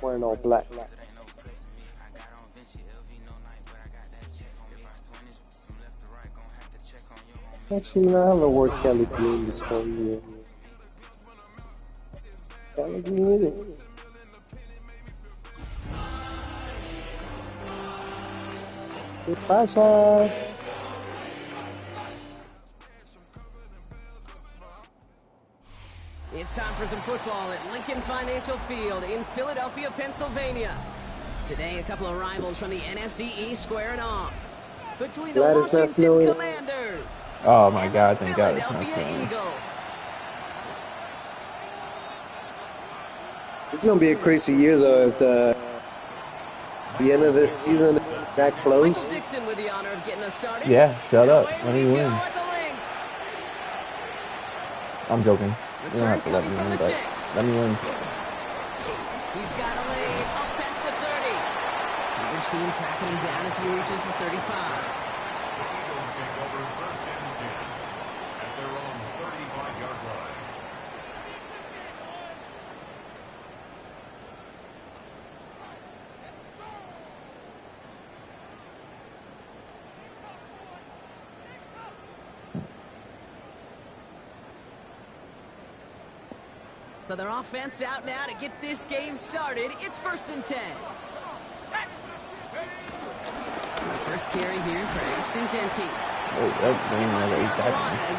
Wearing all black. Actually, no, I haven't worn Kelly Green this whole year. Kelly Green with it. Good fashion. It's time for some football at Lincoln Financial Field in Philadelphia, Pennsylvania. Today, a couple of rivals from the NFC East squaring off. Between the Washington Commanders oh my God, and the Philadelphia Eagles. It's going to be a crazy year, though, if the end of this season is that close. With the honor of getting us started. Yeah, shut up. Let me win. I'm joking. You don't have to let me win, but let me win. He's got a lane up past the 30. Each team tracking him down as he reaches the 35. Eagles take over first and 10 at their own 35-yard line. So their offense out now to get this game started. It's first and 10. First carry here for Ashton Genty. Oh, that's the name of it. A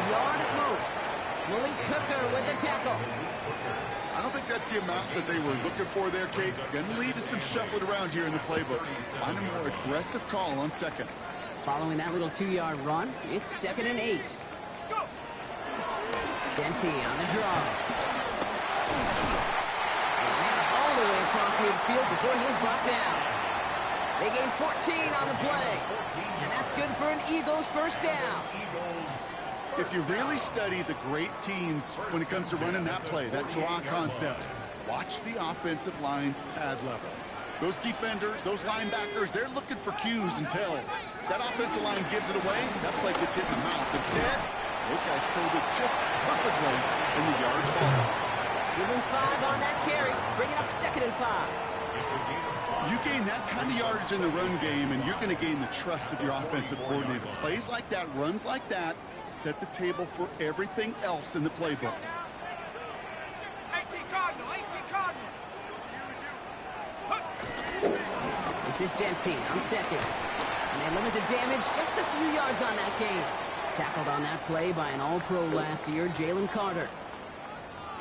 yard at most. Malik Hooker with the tackle. I don't think that's the amount that they were looking for there, Kate. Going to lead to some shuffling around here in the playbook. Find a more aggressive call on second. Following that little 2-yard run, it's 2nd and 8. Genty on the draw. All the way across midfield before he was brought down. They gain 14 on the play. And that's good for an Eagles first down. If you really study the great teams when it comes to running that play, that draw concept, watch the offensive line's pad level. Those defenders, those linebackers, they're looking for cues and tells. That offensive line gives it away, that play gets hit in the mouth. Instead, those guys sold it just perfectly, and the yards fall. Give him 5 on that carry, bring it up 2nd and 5. You gain that kind of yardage in the run game, and you're going to gain the trust of your offensive coordinator. Plays like that, runs like that, set the table for everything else in the playbook. 18 Cardinal, 18 Cardinal. This is Genty on second. And they limit the damage just a few yards on that game. Tackled on that play by an All-Pro last year, Jalen Carter.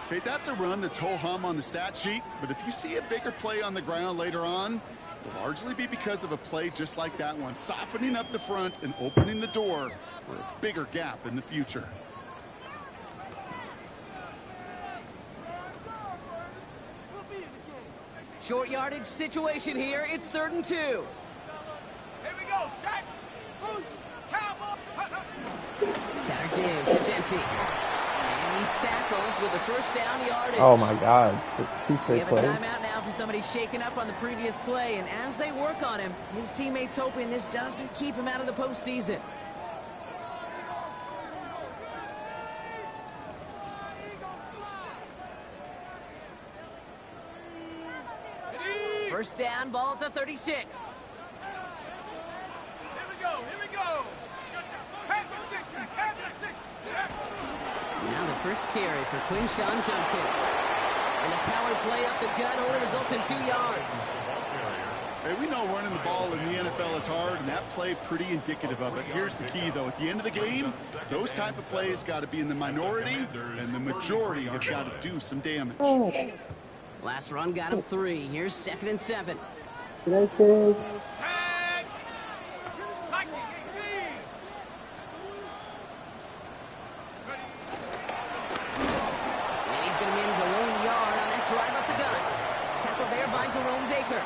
Okay, that's a run that's ho-hum on the stat sheet, but if you see a bigger play on the ground later on, it'll largely be because of a play just like that one, softening up the front and opening the door for a bigger gap in the future. Short yardage situation here. It's 3rd and 2. Here we go, Shaq. Counter give to Genty. And he's tackled with the first down yardage. Oh my God. Two We straight have a plays. timeout now for somebody shaken up on the previous play, and as they work on him, his teammates hoping this doesn't keep him out of the postseason. First down, ball at the 36. Here we go, here we go. Have the 6, have the 6. Now the first carry for Quinshawn Jenkins. And the power play up the gut only results in 2 yards. Hey, we know running the ball in the NFL is hard, and that play pretty indicative of it. Here's the key, though. At the end of the game, those type of plays got to be in the minority, and the majority have got to do some damage. Last run got him 3. Here's 2nd and 7. Gracias. And he's going to manage a lone yard on that drive up the gut. Tackled there by Jerome Baker.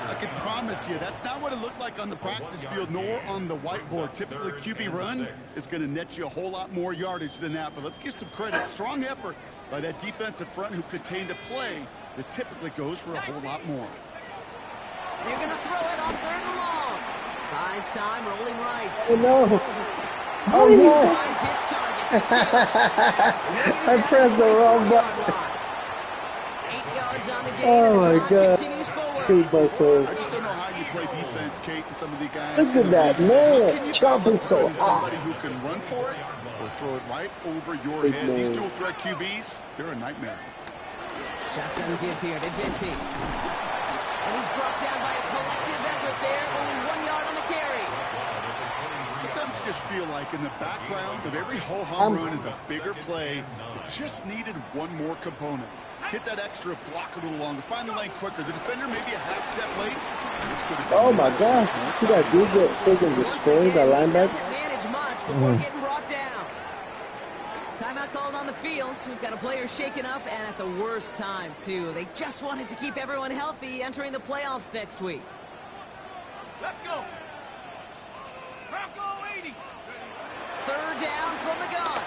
I can promise you, that's not what it looked like on the practice field, nor on the whiteboard. Typically, QB run is going to net you a whole lot more yardage than that. But let's give some credit. Strong effort by that defensive front who contained a play that typically goes for a whole lot more. They're going to throw it on 3rd and long. Buys time, rolling right. Oh, no. Oh, yes. I pressed the wrong button. 8 yards on the game. Oh my and the God. drive continues forward. Hate myself. I just don't know how you play defense, Kate, and some of the guys. Look at that, What man. can you Jumping balance so between somebody high. who can run for it or throw it right over your Big head? These man. dual threat QBs, they're a nightmare. Shotgun give here to Genty. And he's brought down by a collective effort there. Only 1 yard on the carry. Sometimes you just feel like in the background of every whole home run is a bigger play. It just needed one more component. Hit that extra block a little longer. Find the lane quicker. The defender maybe a half step late. This could have been Oh my gosh. See that dude get freaking destroyed, that He linebacker? doesn't manage much before getting brought down. Timeout called on the field. So we've got a player shaken up and at the worst time, too. They just wanted to keep everyone healthy entering the playoffs next week. Let's go. Bronco 80. Third down from the gun.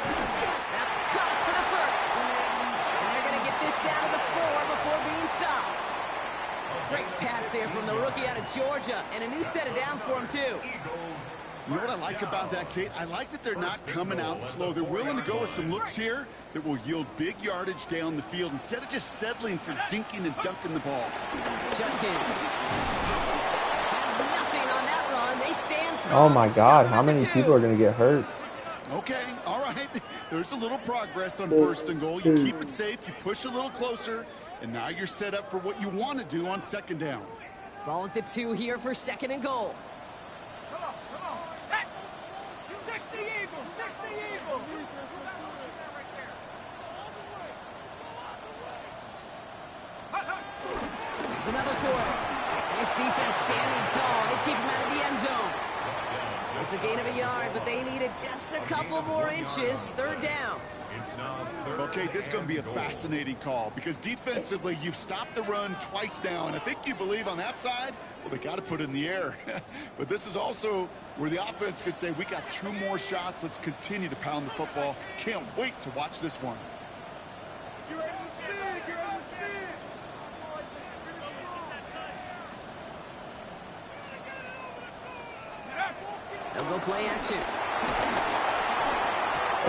That's caught for the first. And they're going to get this down to the 4 before being stopped. Great pass there from the rookie out of Georgia. And a new set of downs for him, too. You know what I like about that, Kate? I like that they're not coming out slow. They're willing to go with some looks here that will yield big yardage down the field instead of just settling for dinking and dunking the ball. Judkins has nothing on that run. They stand strong. Oh my and God, stop how him at many the people 2. are gonna get hurt? Okay, all right. There's a little progress on first and goal. You keep it safe, you push a little closer, and now you're set up for what you want to do on second down. Ball at the 2 here for second and goal. Come on. Set. 60 Eagles. 60 Eagles. There's another quarter. And this defense standing tall. They keep him out of the end zone. It's a gain of a yard, but they needed just a couple more inches. Third down. Okay, this is going to be a fascinating call because defensively, you've stopped the run twice now, and I think you believe on that side, well, they got to put it in the air. But this is also where the offense could say, we got 2 more shots. Let's continue to pound the football. Can't wait to watch this one. You're ready to spin. You're ready to spin. They'll go play action.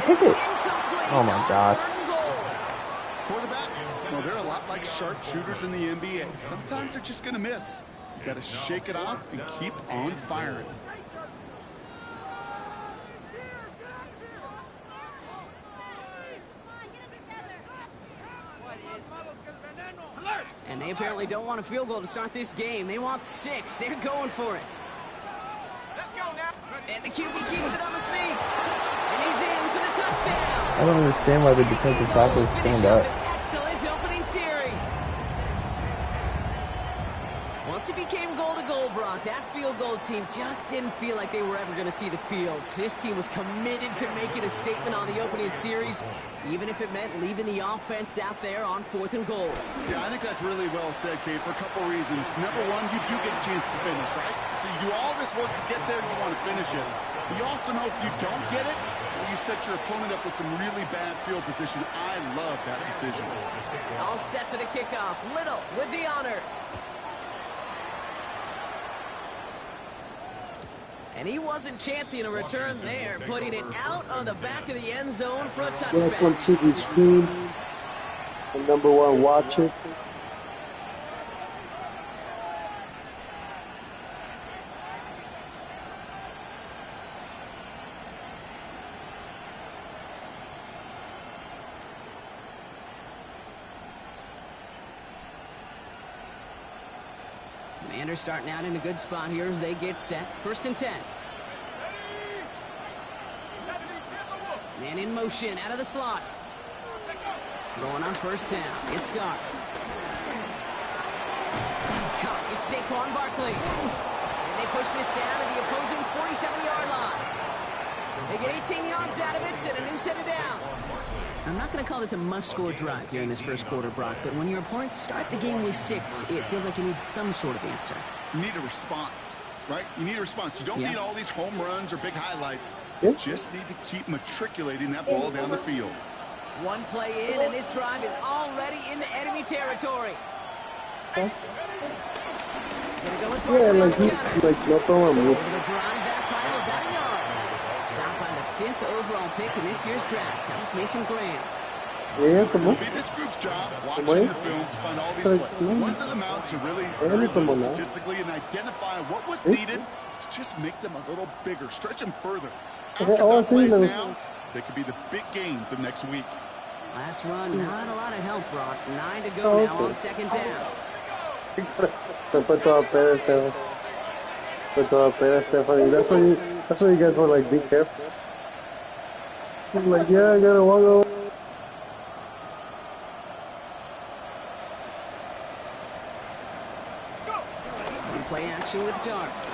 Hit it. Incomplete. Oh my God. Third and goal. Quarterbacks, well, they're a lot like sharpshooters in the NBA. Sometimes they're just going to miss. You got to shake it off and keep on firing. And they apparently don't want a field goal to start this game. They want 6. They're going for it. Let's go now. And the QB keeps it on the sneak. And he's in for the touchdown. I don't understand why the defensive tackles stand up. Excellent opening series. Once it became goal-to-goal, Brock, that field goal team just didn't feel like they were ever going to see the field. This team was committed to making a statement on the opening series, even if it meant leaving the offense out there on 4th and goal. Yeah, I think that's really well said, Kate, for a couple reasons. Number one, you do get a chance to finish, right? So you do all this work to get there, you want to finish it. But you also know if you don't get it, well, you set your opponent up with some really bad field position. I love that decision. All set for the kickoff. Little with the honors. And he wasn't chancing a return there, putting it out on the back of the end zone for a touchback. Welcome to the stream. The #1 watcher. Commanders starting out in a good spot here as they get set. 1st and 10. Man in motion out of the slot. Going on 1st down. It starts. He's caught. It's Saquon Barkley. And they push this down to the opposing 47-yard line. They get 18 yards out of it and a new set of downs. I'm not going to call this a must-score drive here in this first quarter, Brock, but when your opponents start the game with 6, it feels like you need some sort of answer. You need a response, right? You need a response. You don't need all these home runs or big highlights. Yeah. You just need to keep matriculating that ball down the field. One play in, and this drive is already into enemy territory. Yeah, Go with like no problem able with. to drive that pile about a yard. Stopped by the 5th overall pick in this year's draft. That was Mason Graham. Yeah, come It'll on. be this group's job Come watching on. the film to find all these Come plays. on. Ones in the mount to really Yeah, come on now. statistically and identify what was Yeah. needed to just make them a little bigger, stretch them further. Yeah, After oh, I tough see plays them. now, they could be the big gains of next week. Last run, not a lot of help, Brock. 9 to go Oh, now okay. on second down. Me put toda peda, Stefan. Put toda peda, Stephanie. That's why you guys were like, be careful. I'm like, yeah, I gotta walk over. Play action with Darts.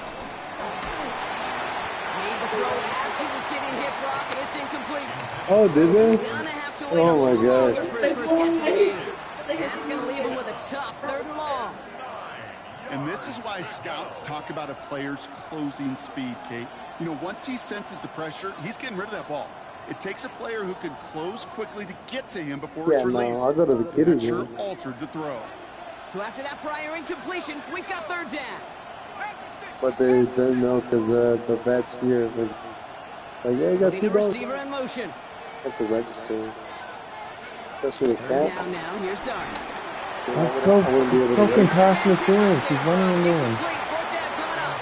Made the throw as he was getting hit, Brock, and it's incomplete. Oh, did they? Gonna have to wait Oh a my little longer gosh. for his first catch of the game. And that's gonna leave him with a tough 3rd and long. And this is why scouts talk about a player's closing speed, Kate. You know, once he senses the pressure, he's getting rid of that ball. It takes a player who can close quickly to get to him before Yeah, it's no, released. I'll go to the kiddies. That sure Man. altered the throw. So after that prior incompletion, we've got 3rd down. But they didn't know because the vets here were like, yeah, you got Putting the $2. receiver in motion. Have to register. Especially the 3rd cat. down now. Here's Darts. Let's go. I wouldn't be able to Fucking register. pass interference. He's running and doing. Incomplete. 4th down coming up.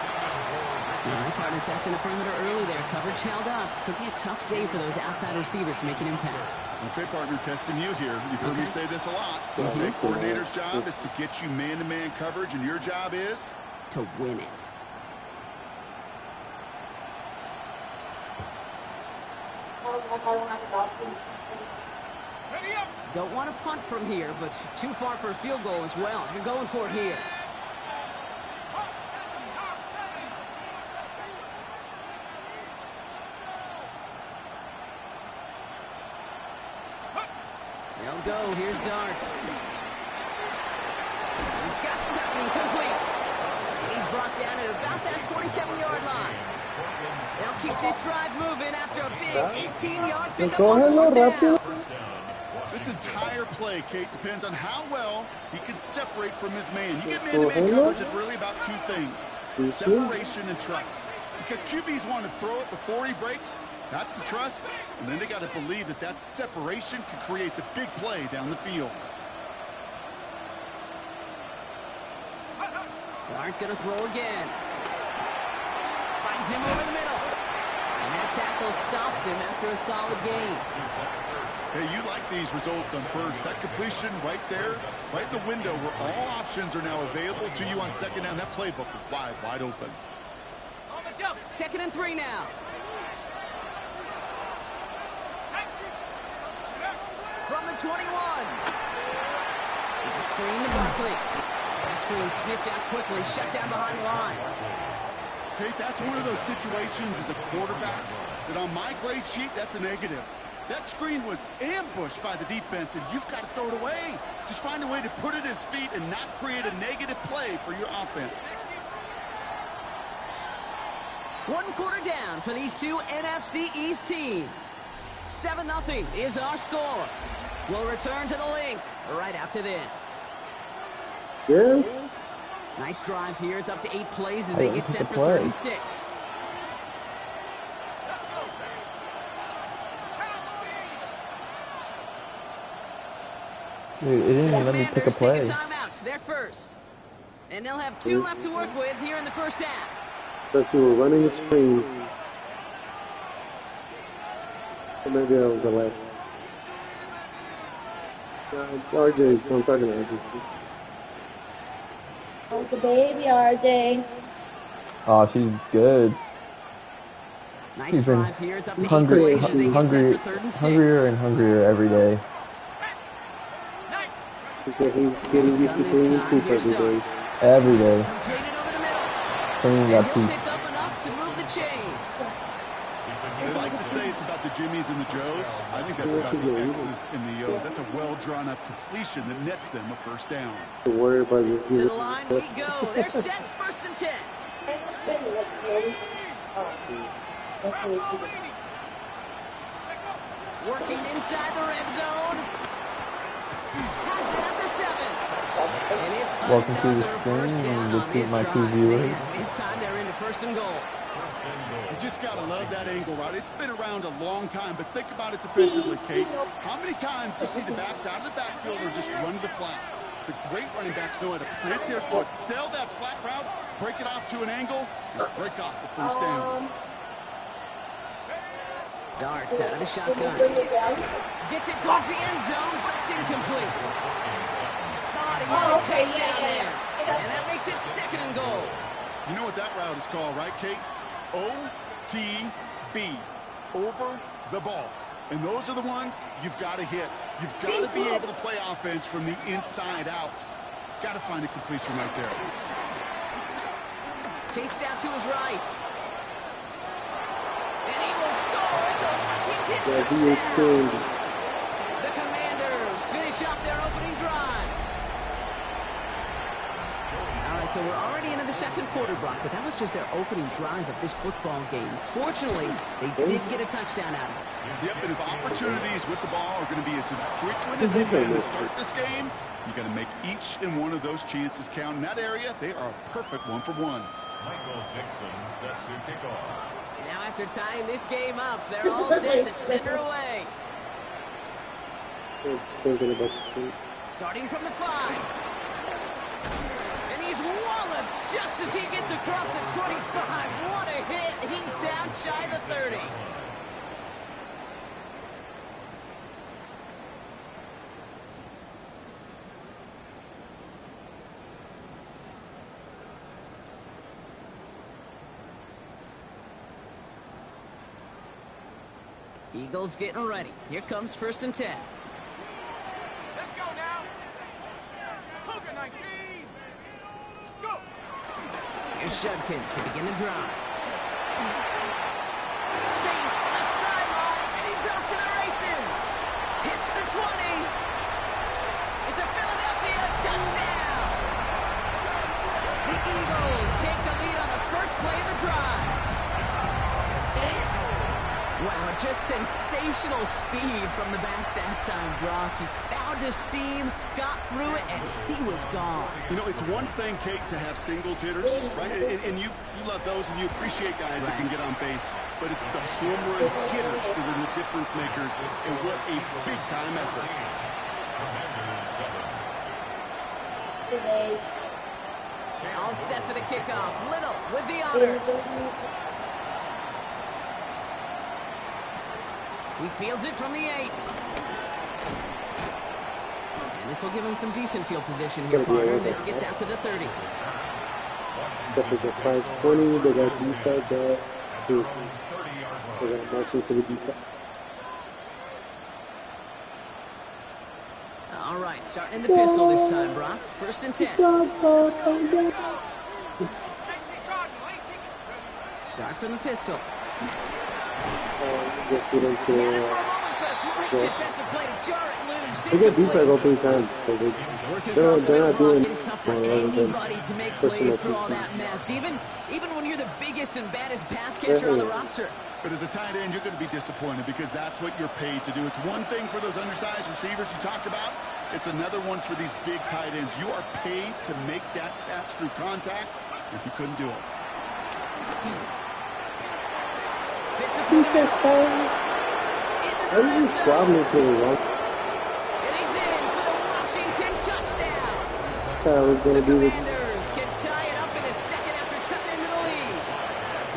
All right, partner testing the perimeter early there. Coverage held up. Could be a tough day for those outside receivers to make an impact. Okay, partner, testing you here. You've heard me say this a lot. The big coordinator's job is to get you man-to-man coverage, and your job is To win it. Ready up. Don't want to punt from here, but too far for a field goal as well. You're going for it here. They'll go. Here's Darts. He's got something complete. And he's brought down at about that 27-yard line. They'll keep this drive moving after a big 18-yard pickup on Cógelo 4th rápido. down. this entire play, Kate, depends on how well he can separate from his man. You get man-to-man coverage, it's really about 2 things, separation and trust. Because QBs want to throw it before he breaks. That's the trust. And then they got to believe that that separation can create the big play down the field. Dart gonna throw again. Finds him over the middle. And that tackle stops him after a solid gain. Hey, you like these results on first. That completion right there, right in the window where all options are now available to you on second down. That playbook is wide open. On the double. 2nd and 3 now. From the 21. It's a screen to Barkley. That screen sniffed out quickly, shut down behind the line. Kate, that's one of those situations as a quarterback that on my grade sheet, that's a negative. That screen was ambushed by the defense, and you've got to throw it away. Just find a way to put it at his feet and not create a negative play for your offense. 1 quarter down for these two NFC East teams. 7-0 is our score. We'll return to the link right after this. Yeah. Nice drive here. It's up to 8 plays as they Hey, get look set at the for play. 36. Dude, it didn't even let me pick a Commanders play. take a timeout. They're first. And they'll have 2 left to work with here in the first half. Thought you were running the screen. Or maybe that was the last. RJ, so I'm talking to RJ too. Oh, the baby, RJ. Oh, she's good. Nice She's been drive here. It's up to 8 hungry, plays as they get hungry, set for 3rd and 6. hungrier and hungrier every day. He said he's getting used to cleaning poop every day. Every day. Completed over the middle. Cleaning And that he'll poop. pick up enough to move the chains. They like to say it's about the Jimmies and the Joes. I think that's about the X's and the O's. That's a well-drawn up completion that nets them a first down. Don't worry about this. To the line we go. They're set 1st and 10. Working inside the red zone. Has it at the 7. And it's Welcome to the another first stream down and on repeat this my drive. two viewers. Man, this time they're into first and goal. You just got to love that angle, right? It's been around a long time, but think about it defensively, Kate. How many times do you see the backs out of the backfield or just run to the flat? The great running backs know how to plant their foot, sail that flat route, break it off to an angle, and break off the first down. Darts out of the shotgun. Gets it towards the end zone, but it's incomplete. Thought he had a touchdown there. And that makes it second and goal. You know what that route is called, right, Kate? OTB, over the ball. And those are the ones you've got to hit. You've got to be able to play offense from the inside out. You've got to find a completion right there. Chased out to his right. And he will score. It's a Washington touchdown. The Commanders finish up their opening drive. All right, so we're already into the second quarter, Brock, but that was just their opening drive of this football game. Fortunately, they did get a touchdown out of it. Yep, and if opportunities with the ball are going to be as infrequent as they've been to start this game, you got to make each and one of those chances count. In that area, they are a perfect 1-for-1. Michael Dixon set to kick off. Now after tying this game up, they're all set to send her away. Just thinking about the team. Starting from the 5. And he's walloped just as he gets across the 25. What a hit. He's down shy of the 30. Eagles getting ready. Here comes first and 10. Let's go now. Cougar 19. Go. Here's Judkins to begin the drive. Space, left sideline, and he's off to the races. Hits the 20. It's a Philadelphia touchdown. The Eagles take the lead on the first play of the drive. Wow, just sensational speed from the back that time, Brock. He found a seam, got through it, and he was gone. You know, it's one thing, Kate, to have singles hitters, right? And you love those, and you appreciate guys that can get on base. But it's the home run hitters that are the difference makers, and what a big-time effort. All set for the kickoff. Little with the honors. He fields it from the 8. And this will give him some decent field position here, partner. This gets out to the 30. That was a 520. They got defense. That's 6. They got march into the defense. All right, starting in the pistol this time, Brock. First and 10. Dark from the pistol. Just get into Great defensive play to jar it loose. they get defense all 3 times, so they're not doing It's tough for anybody to make plays through all that mess, even when you're the biggest and baddest pass catcher on the roster. But as a tight end, you're going to be disappointed because that's what you're paid to do. It's one thing for those undersized receivers you talk about. It's another one for these big tight ends. You are paid to make that catch through contact, and you couldn't do it. He said fans. Why did he swab me to the wrong? And he's in for the Washington touchdown. I thought I was going to do this. Commanders can tie it up in a second after cutting into the lead.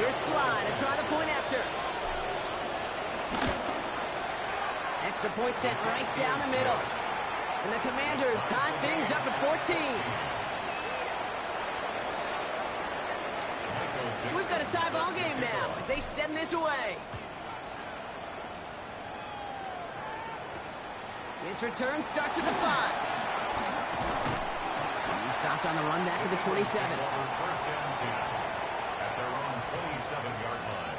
Here's Slide to try the point after. Extra point sent right down the middle. And the Commanders tie things up at 14. We've got a tie ball game now as they send this away. His return starts at the 5. He stopped on the run back at the 27. First and 10 at their own 27-yard line.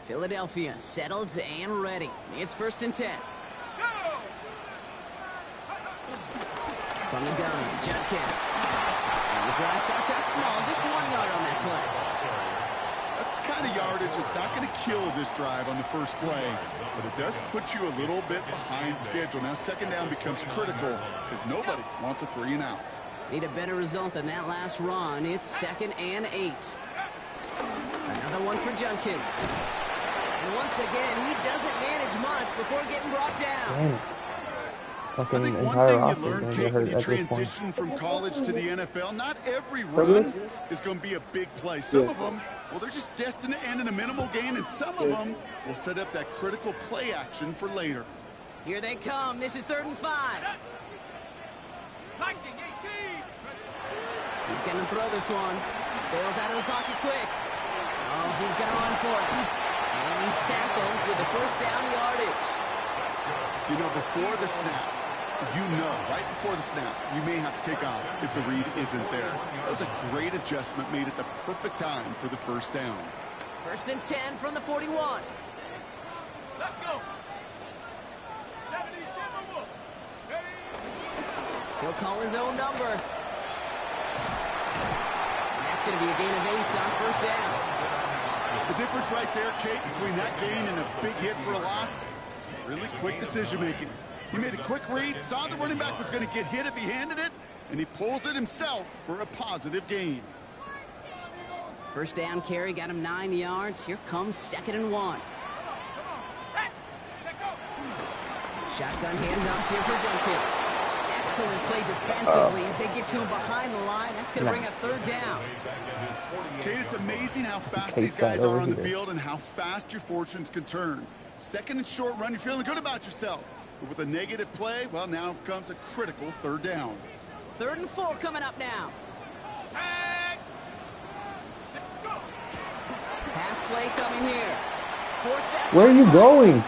Philadelphia settled and ready. It's first and 10. From the gun, Judkins. And the drive starts out small, just 1 yard on that play. kind of yardage, it's not going to kill this drive on the first play, but it does put you a little bit behind schedule. Now second down becomes critical because nobody wants a 3 and out. Need a better result than that last run. It's 2nd and 8. Another one for Junkins. And once again, he doesn't manage much before getting brought down. Damn. I Fucking think one entire thing you offense learn, gonna Kate, get when hurt you at this point. transition from college to the NFL, not every run is going to be a big play. Some of them, well, they're just destined to end in a minimal gain, and some of them will set up that critical play action for later. Here they come. This is 3rd and 5. Liking 18. He's going to throw this one. Bails out of the pocket quick. Oh, he's going to run for it. And he's tackled with the first down yardage. You know, before the snap, right before the snap, you may have to take off if the read isn't there. That was a great adjustment made at the perfect time for the first down. 1st and 10 from the 41. Let's go. 70 Timberwolves. Steady. He'll call his own number. And that's going to be a gain of 8 on 1st down. The difference right there, Kate, between that gain and a big hit for a loss, is really quick decision-making. He made a quick read, saw the running back was going to get hit if he handed it, and he pulls it himself for a positive gain. First down carry got him 9 yards. Here comes 2nd and 1. Shotgun handoff here for Junkins. Excellent play defensively as they get to him behind the line. That's going to bring up 3rd down. Kate, it's amazing how fast these guys are on the field and how fast your fortunes can turn. 2nd and short run, you're feeling good about yourself. But with a negative play, well, now comes a critical 3rd down. 3rd and 4 coming up now. Pass play coming here. Where are you going?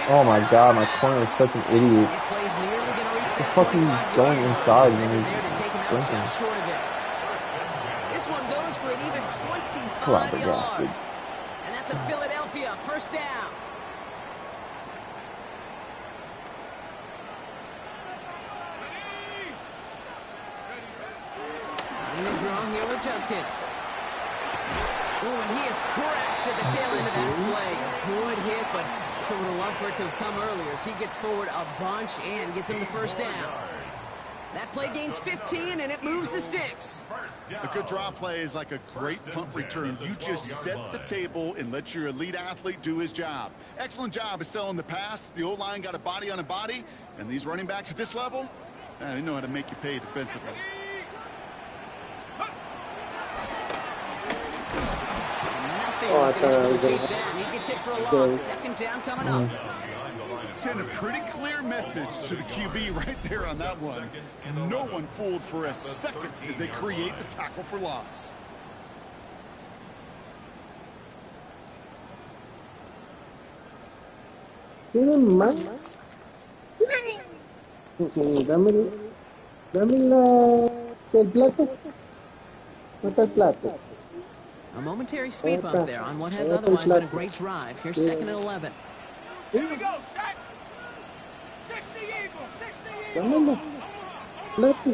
Oh my god, my corner is such an idiot. This play's nearly going to reach that fucking 25-yard going line. inside And when they're he's there to take him out sprinting. just short of it. This one goes for an even 25 yards. And that's a Philadelphia 1st down. In the draw here with Junkins. Ooh, and he is cracked at the tail end of that play. Good hit, but sure would have loved for it to have come earlier as he gets forward a bunch and gets him the 1st down. That play gains 15, and it moves the sticks. A good draw play is like a great punt return. You just set the table and let your elite athlete do his job. Excellent job of selling the pass. The O-line got a body on a body, and these running backs at this level, they know how to make you pay defensively. Oh, I thought I was He gets hit for a loss. 2nd down coming up. Send a pretty clear message to the QB right there on that one. No one fooled for a second as they create the tackle for loss. ¿Tiene más? Dame el plato. ¿No está el plato? A momentary speed bump there on what has otherwise been a great drive. Here's 2nd and 11. Here we go, Shaq. 60 Eagles, 60 Eagles. Dámelo. Plato.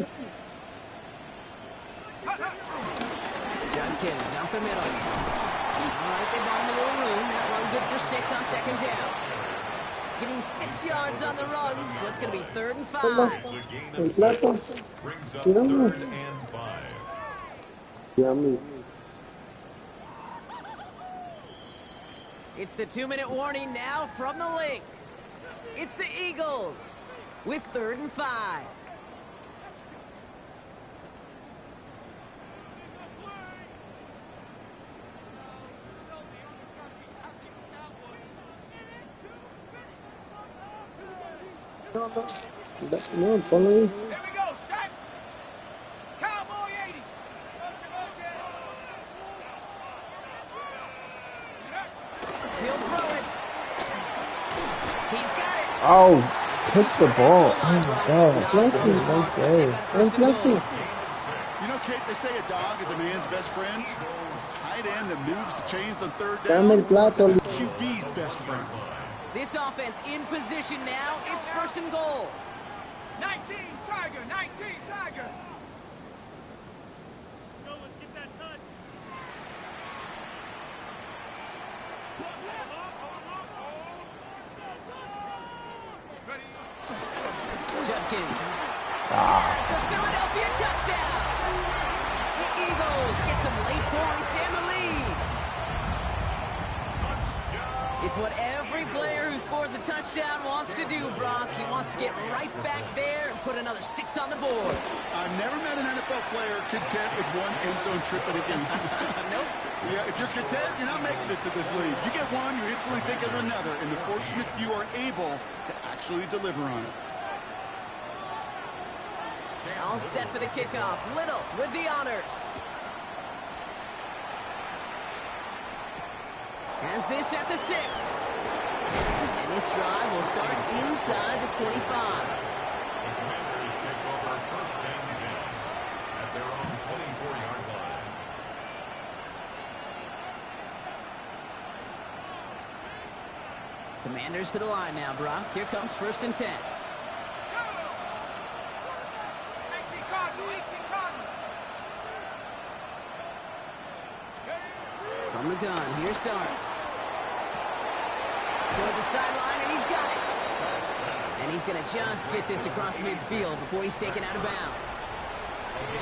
Junkins out the middle. All right, they bought him a little room. That run good for 6 on 2nd down. Giving 6 yards on the run, so it's going to be 3rd and 5. El plato. Tiramos. Yummy. It's the 2-minute warning now from the link. It's the Eagles with 3rd and 5. No, ponlo ahí. Here we go, Shaq. Cowboy 80. He'll throw it. He's got it. Oh, pitch the ball. Oh my god. Plato. No way. El plato. You know, Kate, they say a dog is a man's best friend. Tight end that moves the chains on 3rd Dame el down. plato. QB's best friend. This offense in position now. It's 1st and goal. 19 Tiger, 19 Tiger. Let's get that touch. Judkins. There's the Philadelphia touchdown. The Eagles get some late points and the lead. It's what every player who scores a touchdown wants to do, Brock. He wants to get right back there and put another 6 on the board. I've never met an NFL player content with one end zone trip in a game. Nope. Yeah, if you're content, you're not making it to this league. You get one, you instantly think of another, and the fortunate few are able to actually deliver on it. All set for the kickoff. Little with the honors. Has this at the 6. And this drive will start inside the 25. The Commanders take over first and 10 at their own 24-yard line. Commanders to the line now, Brock. Here comes first and 10. 18 Cardinal, 18 Cardinal. From the gun, here starts. Toward the sideline, and he's got it. And he's going to just get this across midfield before he's taken out of bounds.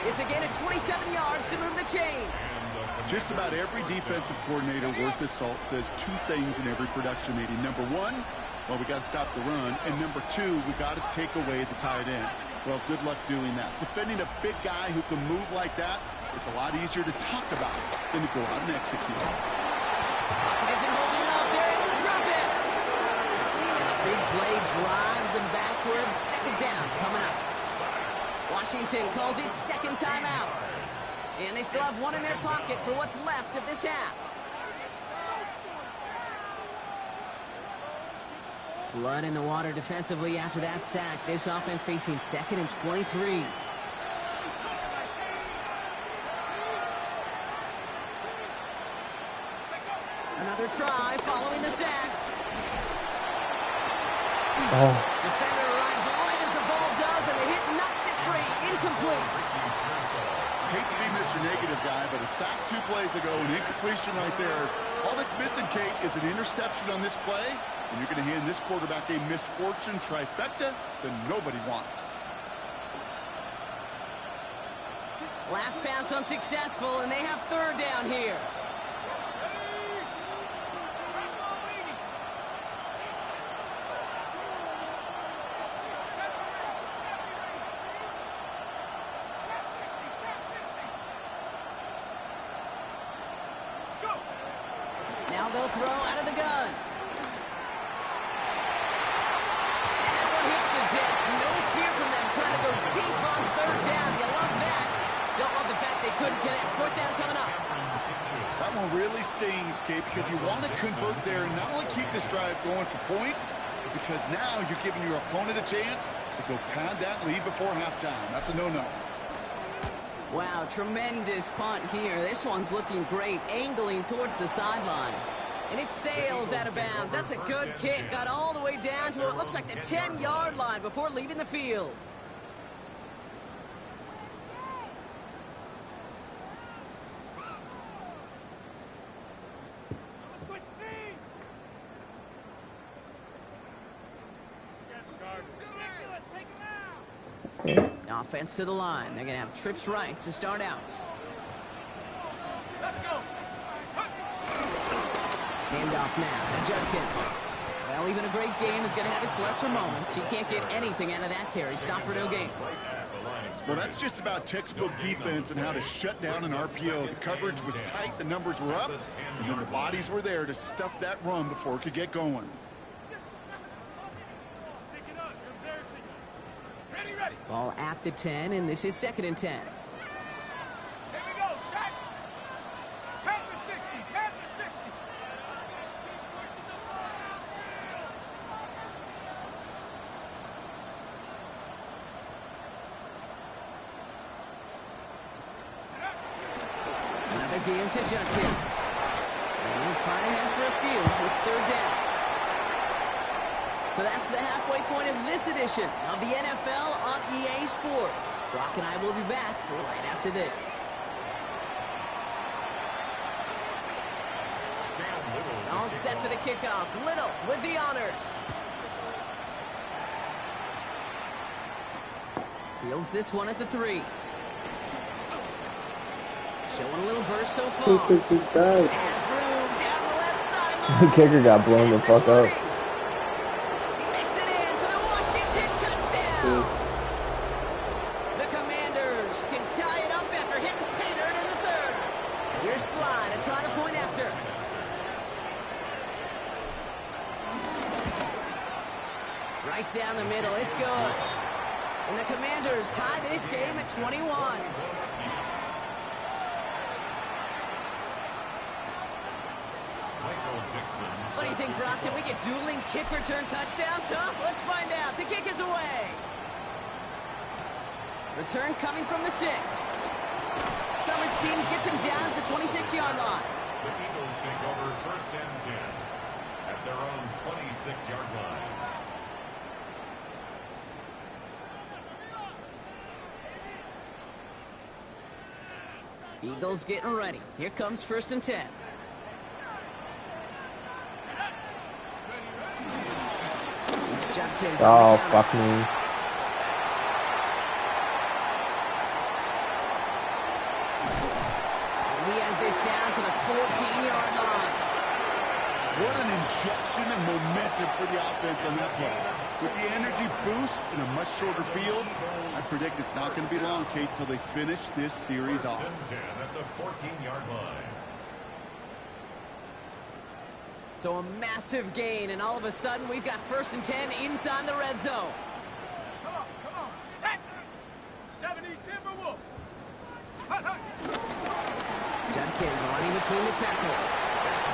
It's a gain of 27 yards to move the chains. Just about every defensive coordinator worth his salt says 2 things in every production meeting. Number 1, well, we got to stop the run. And number 2, we got to take away the tight end. Well, good luck doing that. Defending a big guy who can move like that, it's a lot easier to talk about than to go out and execute. Pocket isn't holding up. They're able to drop it. And the big play drives them backwards. Second down coming up. Washington calls it second timeout. And they still have one in their pocket for what's left of this half. Blood in the water defensively after that sack. This offense facing second and 23. Another try following the sack. Defender arrives right as the ball does, and the hit knocks it free. Incomplete. Hate to be Mr. Negative guy, but a sack 2 plays ago, an incompletion right there. All that's missing, Kate, is an interception on this play, and you're going to hand this quarterback a misfortune trifecta that nobody wants. Last pass unsuccessful, and they have third down here. Now they'll throw out of the gun. And that one hits the deck. No fear from them trying to go deep on third down. You love that. Don't love the fact they couldn't connect. Fourth down coming up. That one really stings, Kate, because you want to convert there and not only keep this drive going for points, but because now you're giving your opponent a chance to go pad that lead before halftime. That's a no-no. Wow, tremendous punt here. This one's looking great, angling towards the sideline. And it sails out of bounds. That's a good kick. Got all the way down to what looks like the 10-yard line before leaving the field. Switch speed. Ridiculous. Take him out. Offense to the line. They're going to have trips right to start out. Let's go. Handoff now to Judkins. Well, even a great game is going to have its lesser moments. You can't get anything out of that carry. Stop for no gain. Well, that's just about textbook defense and how to shut down an RPO. The coverage was tight, the numbers were up, and then the bodies were there to stuff that run before it could get going. Pick it up. You're embarrassing. Ready. Ball at the 10, and this is second and 10. Here we go. Shot. Pat the 60. Pat the 60. Another game to Judkins. And he'll find him for a few. It's third down. So that's the halfway point of this edition of the NFL on EA Sports. Brock and I will be back right after this. All set for the kickoff. Little with the honors. Fields this one at the 3. Showing a little burst so far. Has room down the left sideline. The kicker got blown the fuck up. He makes it in for the Washington touchdown. The Commanders can tie it up after hitting pay dirt in the 3rd. Here's Slide and try to point after. Right down the middle. It's good. And the Commanders tie this game at 21. What do you think, Brock? Can we get dueling kick return touchdowns, huh? Let's find out. The kick is away. Return coming from the 6. Coverage team gets him down at the 26-yard line. The Eagles take over 1st and 10 at their own 26-yard line. Eagles getting ready. Here comes 1st and 10. It's Judkins. Oh, fuck me. He has this down to the 14-yard line. What an injection and momentum for the offense on that play. With the energy boost in a much shorter field, I predict it's not going to be long, Kate, till they finish this series off. 10 at the 14-yard line. So a massive gain, and all of a sudden we've got 1st and 10 inside the red zone. Come on, set! 70 Timberwolves! Judkins running between the tackles.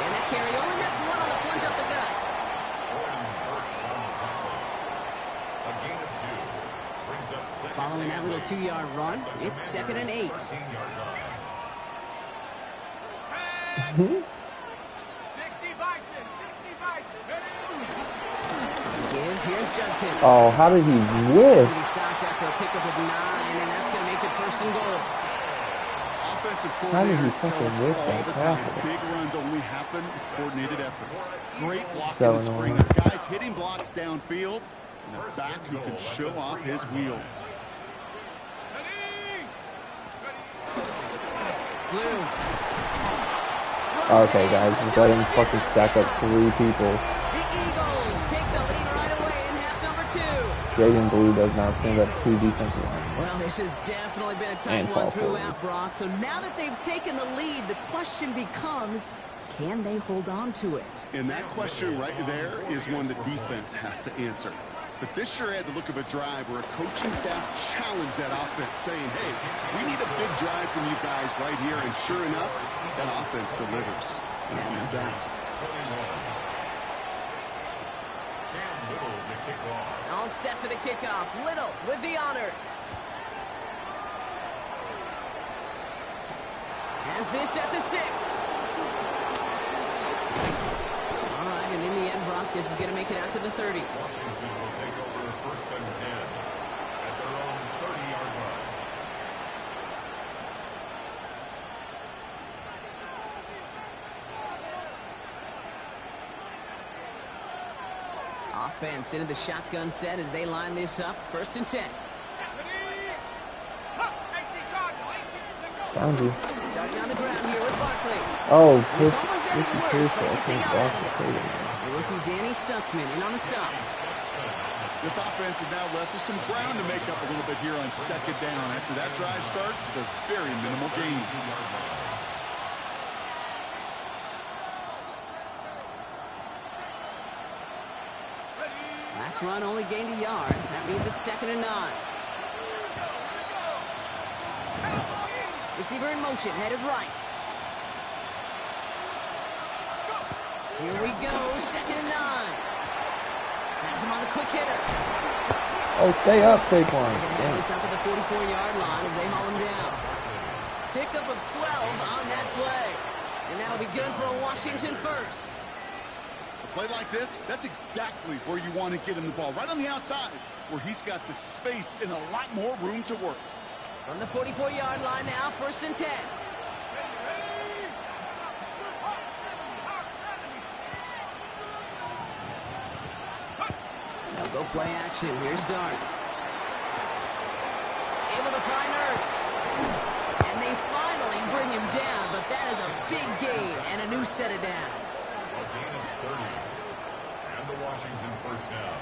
And that carry only gets 1 on the plunge up the gut. A gain of 2 brings up second. Following that little 2-yard run, it's 2nd and 8. 13-yard line. 60 Bison, 60 Bison. Give, here's Judkins. Oh, how did he He's whiff? going to be stopped after a pickup of 9, and that's going to make it 1st and goal. Offensive How did he coordinators tell us fucking whip all that the time, tackle? big runs only happen with coordinated efforts. Great blocking So this spring. annoying. Guys hitting blocks downfield, and a back who can show off his wheels. Blue. Okay, guys, just let him fucking stack up 3 people. The Eagles take the lead right away in half number 2. Jaden Blue does not stand up 2 defensive lines. Well, this has definitely been a tight And one fall forward. throughout, Brock. So now that they've taken the lead, the question becomes, can they hold on to it? And that question right there is one the defense has to answer. But this sure had the look of a drive where a coaching staff challenged that offense, saying, hey, we need a big drive from you guys right here. And sure enough, that offense delivers. Yeah, no doubt. Cam Little to kick off. All set for the kickoff. Little with the honors. Has this at the 6. All right, and in the end, Brock, this is going to make it out to the 30. Washington will take over 1st and 10 at their own 30-yard line. Offense into the shotgun set as they line this up. 1st and 10. Found you. Starting on the ground here with Barkley. Oh, He's almost at Ricky it worse, Pierce, but I it's a think yard off out the of plate. it. The rookie Danny Stutzman in on the stop. This offense is now left with some ground to make up a little bit here on 2nd down after that drive starts with a very minimal gain. Last run only gained a yard. That means it's 2nd and 9. Receiver in motion, headed right. Here we go, 2nd and 9. Has him on the quick hitter. Oh, stay up, Saquon. They're going to have Damn. this up at the 44-yard line as they haul him down. Pickup of 12 on that play. And that'll be good for a Washington first. A play like this, that's exactly where you want to get him the ball. Right on the outside, where he's got the space and a lot more room to work. From the 44-yard line now, 1st and 10. They'll go play action. Here's Dart. Able to find Ertz. And they finally bring him down, but that is a big gain and a new set of downs. A gain of 30. And the Washington first down.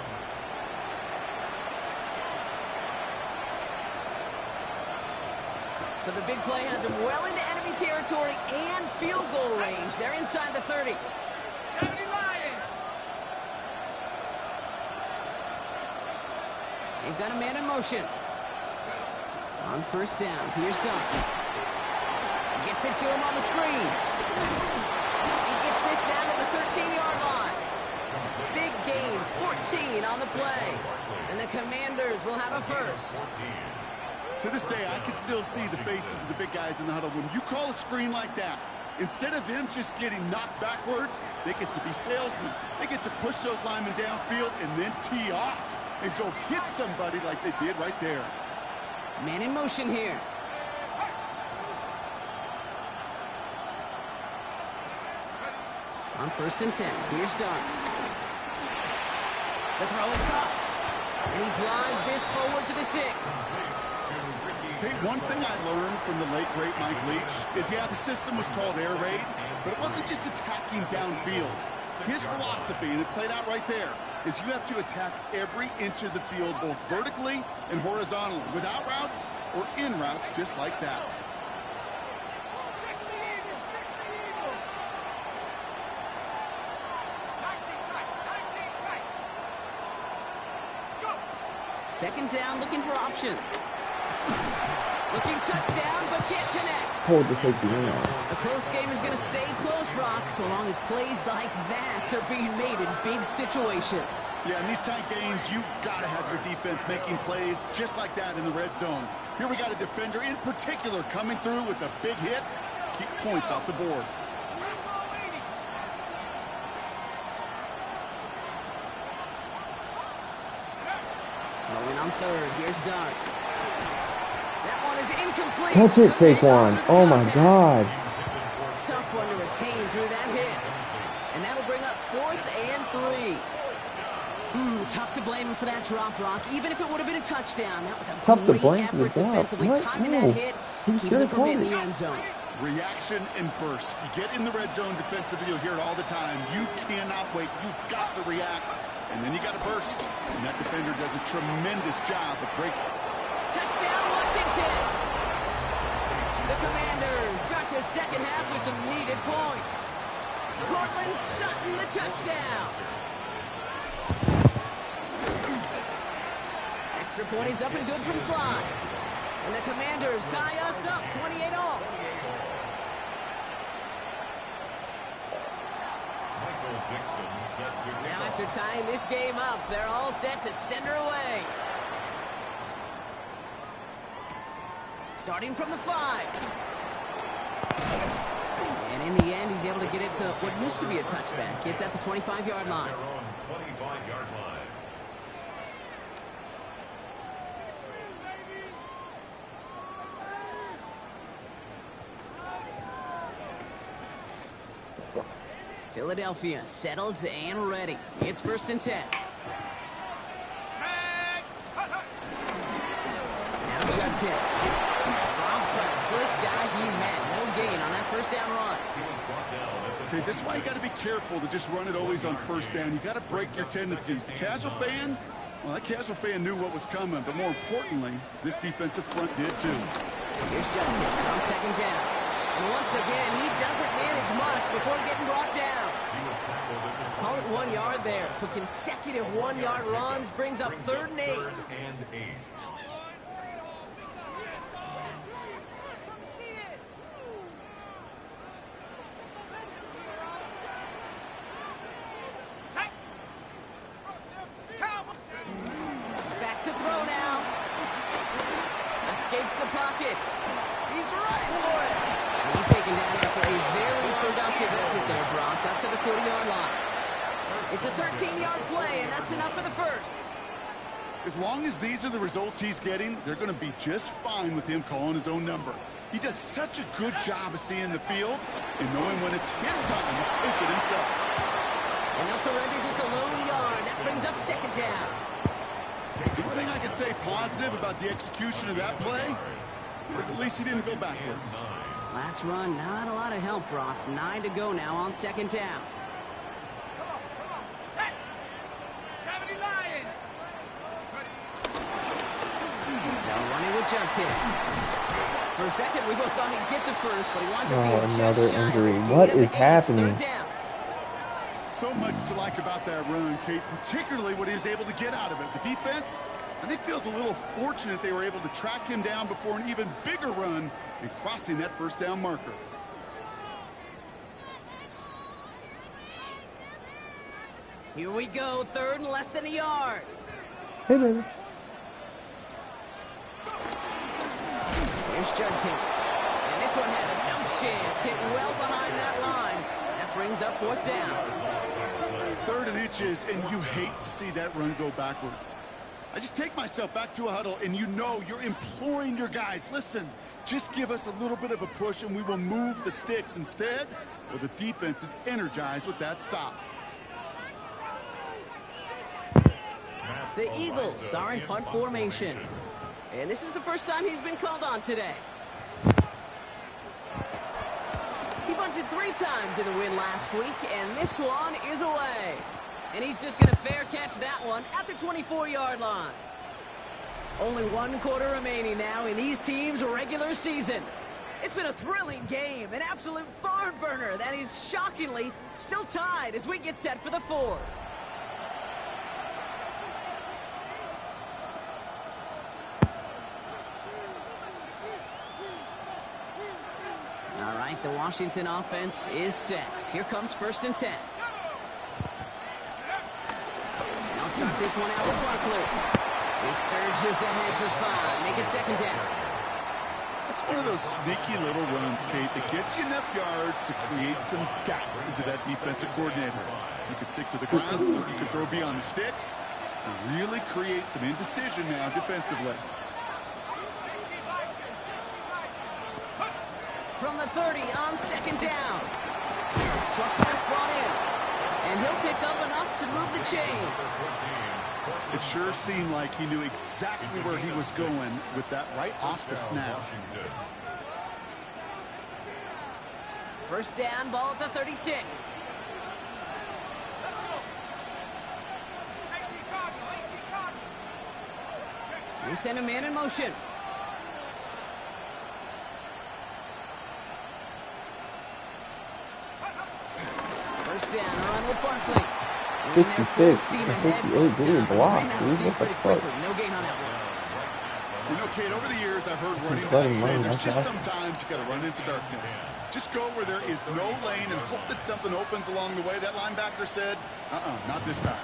So the big play has him well into enemy territory and field goal range. They're inside the 30. 70 Lions. They've got a man in motion. On first down, here's Dart. Gets it to him on the screen. He gets this down to the 13-yard line. Big gain, 14 on the play. And the Commanders will have a first. To this day, I can still see the faces of the big guys in the huddle. When you call a screen like that, instead of them just getting knocked backwards, they get to be salesmen. They get to push those linemen downfield and then tee off and go hit somebody like they did right there. Man in motion here. On first and 10, here's Dart. The throw is caught. And he drives this forward to the 6. Hey, one thing I learned from the late, great Mike Leach is, yeah, the system was called air raid, but it wasn't just attacking downfield. His philosophy, and it played out right there, is you have to attack every inch of the field, both vertically and horizontally, without routes or in routes, just like that. 60 Eagles, 60 Eagles. 19 tight, 19 tight. Go. Second down, looking for options. Looking touchdown, but can't connect. Hold the safety in on. A close game is going to stay close, Brock, so long as plays like that are being made in big situations. Yeah, in these tight games, you got to have your defense making plays just like that in the red zone. Here we got a defender in particular coming through with a big hit to keep points off the board. Going on third, here's Dart. That one is incomplete. That's it, Saquon. Oh my God. Tough one to retain through that hit. And that'll bring up 4th and 3. Tough to blame him for that drop, Brock. Even if it would have been a touchdown, that was a Tough to great blame for the effort drop. defensively, What? timing No. that hit, He's keeping them sure from hitting caught the it. end zone. Reaction and burst. You get in the red zone defensively, you'll hear it all the time. You cannot wait. You've got to react. And then you got to burst. And that defender does a tremendous job of breaking. Touchdown, Washington! The Commanders start the second half with some needed points. Cortland Sutton, the touchdown. Extra point is up and good from Sly. And the Commanders tie us up 28-all. Now after tying this game up, they're all set to send her away. Starting from the 5. And in the end, he's able to get it to what used to be a touchback. It's at the 25-yard line. Philadelphia settled and ready. It's 1st and 10. Now Judkins. Rob Fred, first guy he met. No gain on that first down run. Okay, that's why you got to be careful to just run it always on first down. You got to break your tendencies. The casual fan, well, that casual fan knew what was coming, but more importantly, this defensive front did too. Here's Judkins on second down. And once again, he doesn't manage much before getting brought down. Call it 1 yard there. So consecutive 1-yard runs brings up 3rd and 8. Back to throw now. Escapes the pocket. He's running for it. And he's taken down after a very productive effort there, Brock, up to the 40-yard line. It's a 13-yard play, and that's enough for the first. As long as these are the results he's getting, they're going to be just fine with him calling his own number. He does such a good job of seeing the field and knowing when it's his time to take it himself. And they'll surrender just a lone yard. That brings up second down. The only thing I can say positive about the execution of that play is at least he didn't go backwards. Last run, not a lot of help, Brock. 9 to go now on second down. Come on. Set. 70 Lions. Now running with jump kicks. For a second, we both thought he'd get the first, but he winds up being just another shy. injury. What is happening? Third down. So much to like about that run, Kate, particularly what he was able to get out of it. The defense, I think, feels a little fortunate they were able to track him down before an even bigger run and crossing that first down marker. Here we go, third and less than a yard. Hey, baby. Here's Judkins. And this one had no chance. Hit well behind that line. That brings up fourth down. 3rd and inches, and you hate to see that run go backwards. I just take myself back to a huddle, and you know you're imploring your guys, listen, just give us a little bit of a push, and we will move the sticks. Instead, well, the defense is energized with that stop. The Eagles are in punt formation. And this is the first time he's been called on today. He bunted 3 times in the win last week, and this one is away. And he's just going to fair catch that one at the 24-yard line. Only 1 quarter remaining now in these teams' regular season. It's been a thrilling game, an absolute barn burner that is shockingly still tied as we get set for the 4th. All right, the Washington offense is set. Here comes 1st and 10. I'll start this one out with Barkley. He surges ahead for 5. Make it second down. That's one of those sneaky little runs, Kate, that gets you enough yards to create some doubt into that defensive coordinator. You could stick to the ground, or you could throw beyond the sticks, and really create some indecision now defensively. From the 30 on second down. Short pass brought in. And he'll pick up enough to move the chains. It sure seemed like he knew exactly where he was going with that right off the snap. First down, ball at the 36. We send a man in motion. First down, run with Barkley. 56 and 58 getting blocked, dude. What the fuck? No gain on that one. You know, Kate, over the years, I've heard running letting backs say money, there's that's just all. sometimes you got to run into darkness. Just go where there is no lane and hope that something opens along the way. That linebacker said, not this time.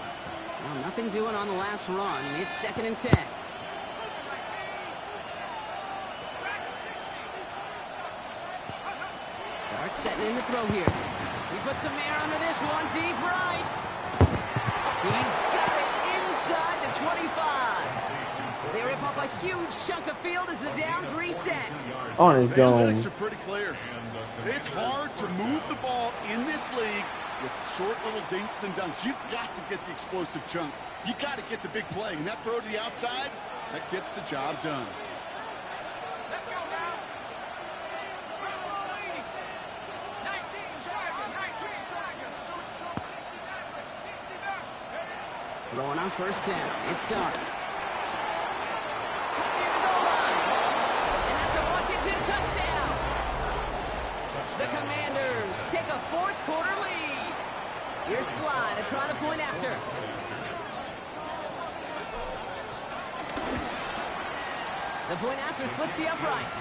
Well, nothing doing on the last run. It's 2nd and 10. Dart setting in the throw here. He puts some air under this one, deep right. He's got it inside the 25. They rip off a huge chunk of field as the downs reset. On his The dome. analytics are pretty clear. It's hard to move the ball in this league with short little dinks and dunks. You've got to get the explosive chunk. You got to get the big play. And that throw to the outside, that gets the job done. Let's go now. 19 Tiger, 19 Tiger. 60 back. Throwing on first down. It starts. Near the goal line. And that's a Washington touchdown. The Commanders take a 4th quarter lead. Here's Sly to try the point after. The point after splits the uprights.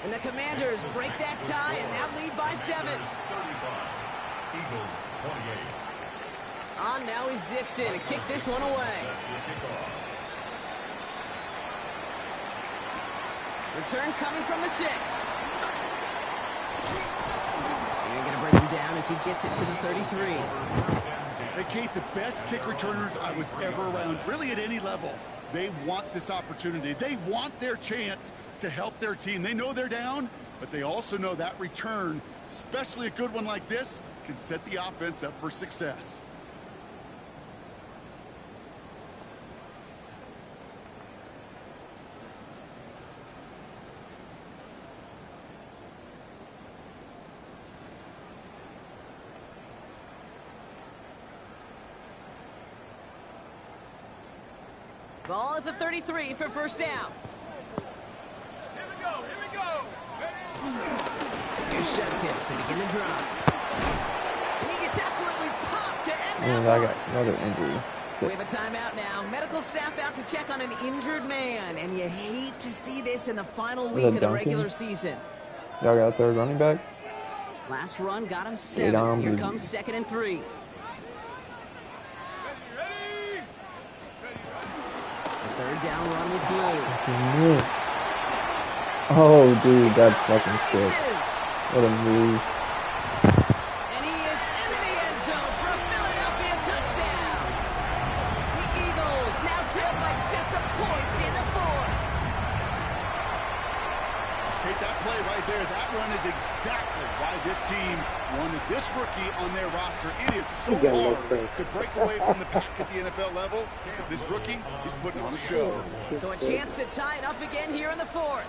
And the Commanders break that tie and now lead by 7. Eagles 28. On now is Dixon to kick this one away. Return coming from the 6. They're going to bring him down as he gets it to the 33. Hey, Kate, the best kick returners I was ever around, really at any level, they want this opportunity. They want their chance to help their team. They know they're down, but they also know that return, especially a good one like this, can set the offense up for success. Ball at the 33 for first down. Here we go, here we go. Here's Shepkins to begin the drive. And he gets absolutely popped to end that And I one. got another injury. We have a timeout now. Medical staff out to check on an injured man. And you hate to see this in the final week of the dunking? regular season. Y'all got a third running back? Last run got him Eight 7. on Here blue. comes 2nd and 3. Ready? The third down run with Blue. Oh, dude, that's fucking sick. Misses. What a move. And he is into the end zone for a Philadelphia touchdown. The Eagles now trail by just a point in the fourth. Take that play right there. That run is exactly why this team wanted this rookie on their roster. It is so You gotta hard look great. to break away from the pack at the NFL level. This rookie is putting on a show. So a chance to tie it up again here in the fourth.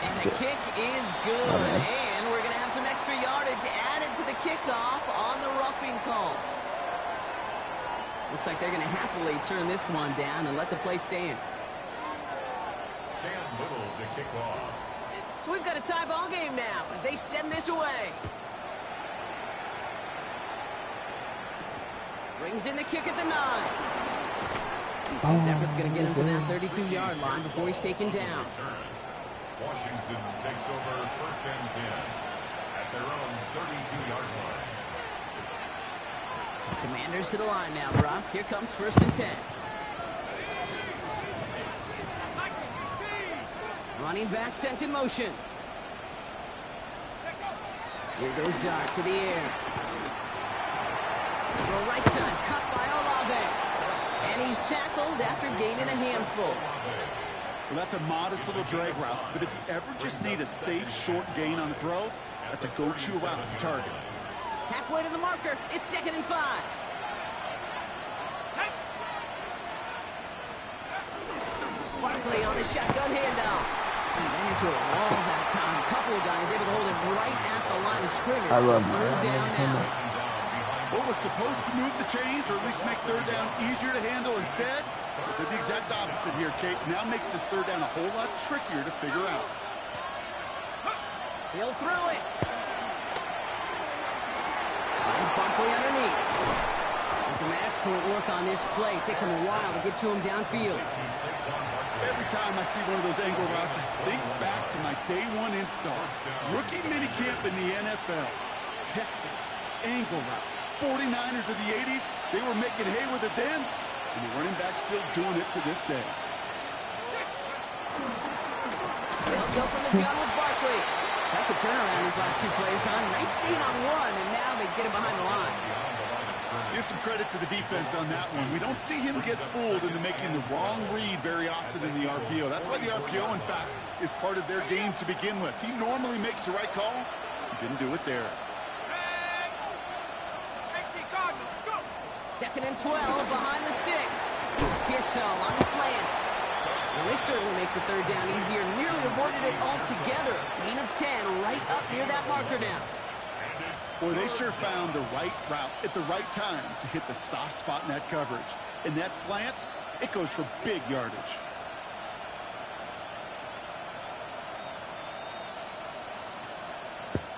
And the kick is good. And we're going to have some extra yardage added to the kickoff on the roughing call. Looks like they're going to happily turn this one down and let the play stand. Cam Little to kick off. So we've got a tie ball game now as they send this away. Brings in the kick at the 9. His effort's going to get him to that 32-yard line before he's taken down. Washington takes over 1st and 10 at their own 32-yard line. Commanders to the line now, Brock. Here comes 1st and 10. Running back sent in motion. Here goes Dart to the air. Throw right side, cut by Olave. And he's tackled after gaining a handful. Well, that's a modest little drag route, but if you ever just need a safe, short gain on a throw, that's a go-to route to target. Halfway to the marker. It's 2nd and 5. Barkley on the shotgun handoff. Ran into a wall that time. A couple of guys able to hold it right at the line of scrimmage. I love So third down now. What was supposed to move the chains, or at least make third down easier to handle instead, but did the exact opposite here, Kate. Now makes this third down a whole lot trickier to figure out. He'll throw it. Finds Barkley underneath. And some excellent work on this play. Takes him a while to get to him downfield. Every time I see one of those angle routes, I think back to my day one install. Rookie minicamp in the NFL. Texas, angle route. 49ers of the 80s, they were making hay with it then, and the running back's still doing it to this day. They'll go from the gun with Barkley. Like a turnaround these last 2 plays, huh? Nice gain on one, and now they get him behind the line. Give some credit to the defense on that one. We don't see him get fooled into making the wrong read very often in the RPO. That's why the RPO, in fact, is part of their game to begin with. He normally makes the right call. He didn't do it there. 2nd and 12 behind the sticks. Pearsall on the slant. Well, this certainly makes the third down easier. Nearly avoided it altogether. Gain of 10 right up near that marker now. Boy, they sure found the right route at the right time to hit the soft spot in that coverage. And that slant, it goes for big yardage.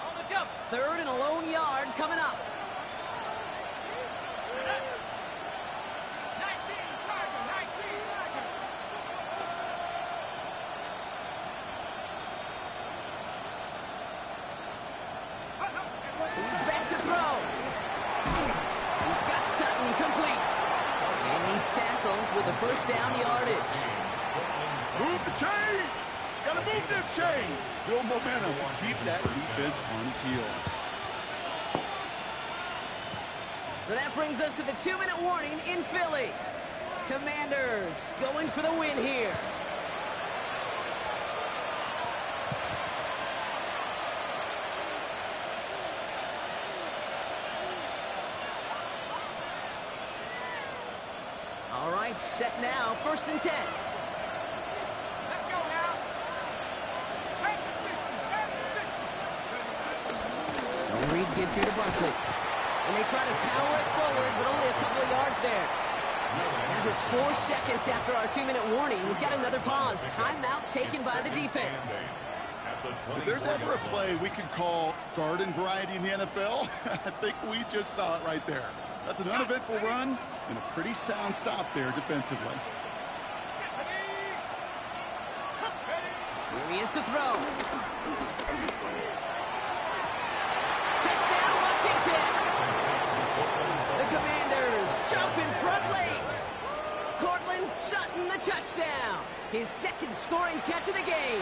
On the jump. 3rd and a lone yard coming up. 19, Tiger, 19, Tiger. He's back to throw. He's got Sutton complete. And he's tackled with the first down yardage. Move the chains! Gotta move them chains! Build momentum. Keep that defense on its heels. So that brings us to the 2-minute warning in Philly. Commanders going for the win here. All right, set now, 1st and 10. Let's go now. Back to 60, back to 60. So read give here to Barkley. And they try to power it forward, but only a couple of yards there. Now just 4 seconds after our 2-minute warning, we've got another pause. Timeout taken by the defense. If there's ever a play we can call garden variety in the NFL, I think we just saw it right there. That's an uneventful run and a pretty sound stop there defensively. Here he is to throw. Touchdown, Washington! The Commanders jump in front late. Cortland Sutton, the touchdown. His second scoring catch of the game.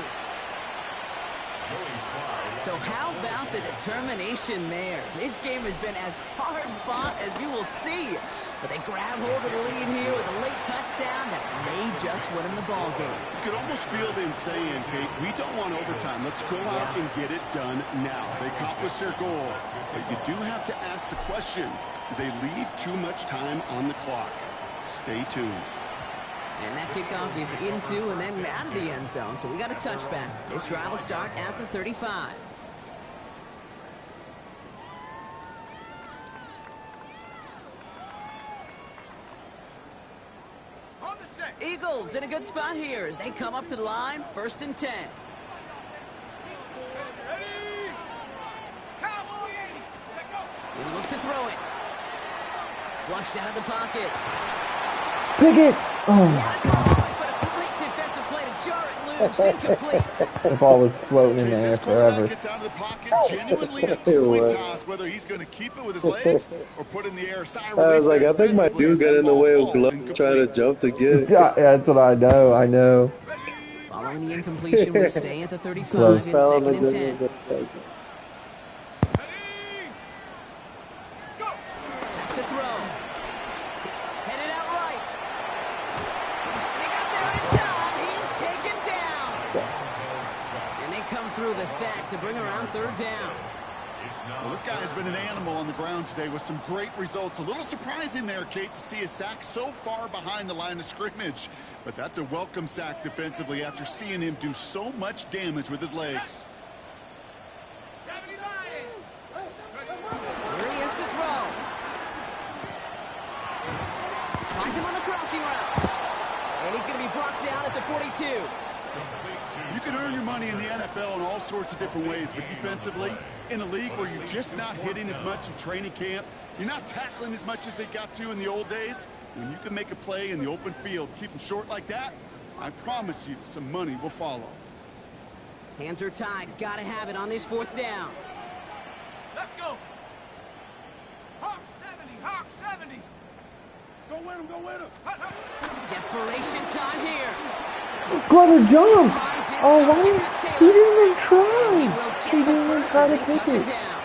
So how about the determination there? This game has been as hard fought as you will see. But they grab hold of the lead here with a late touchdown that may just win them the ball game. You could almost feel them saying, Kate, we don't want overtime. Let's go out and get it done now. They accomplished their goal. But you do have to ask the question, do they leave too much time on the clock? Stay tuned. And that kickoff is into and then out of the end zone. So we got a touchback. This drive will start at the 35. Eagles in a good spot here as they come up to the line, 1st and 10. They look to throw it. Flushed out of the pocket. Pickett! Oh my God. But a great defensive play to jar it loose, incomplete. The ball was floating in the air forever. Gets out of the pocket, genuinely a coin toss, whether he's going to keep it with his legs or put it in the air. I was like, I think my dude got in the way of Glove trying to jump to get it. Yeah, that's what I know. I know. Following the incompletion, we stay at the 35 Close and foul on 2nd and the 10. good. Back to throw. Headed out right. And he got there in time. He's taken down. And they come through the sack to bring around 3rd down. Well, this guy has been an animal on the ground today with some great results. A little surprising there, Kate, to see a sack so far behind the line of scrimmage. But that's a welcome sack defensively after seeing him do so much damage with his legs. Here he is to throw. Finds him on the crossing route. And he's going to be brought down at the 42. You can earn your money in the NFL in all sorts of different ways, but defensively, in a league where you're just not hitting as much in training camp, you're not tackling as much as they got to in the old days, when you can make a play in the open field, keep them short like that, I promise you some money will follow. Hands are tied. Got to have it on this 4th down. Let's go. Hawk 70, Hawk 70. Go win him, go win him. Desperation time here. Glover jump! Finds it, Oh, so why? get that He sail. didn't even He try. will He get didn't the even first try as to they kick touch him it. down.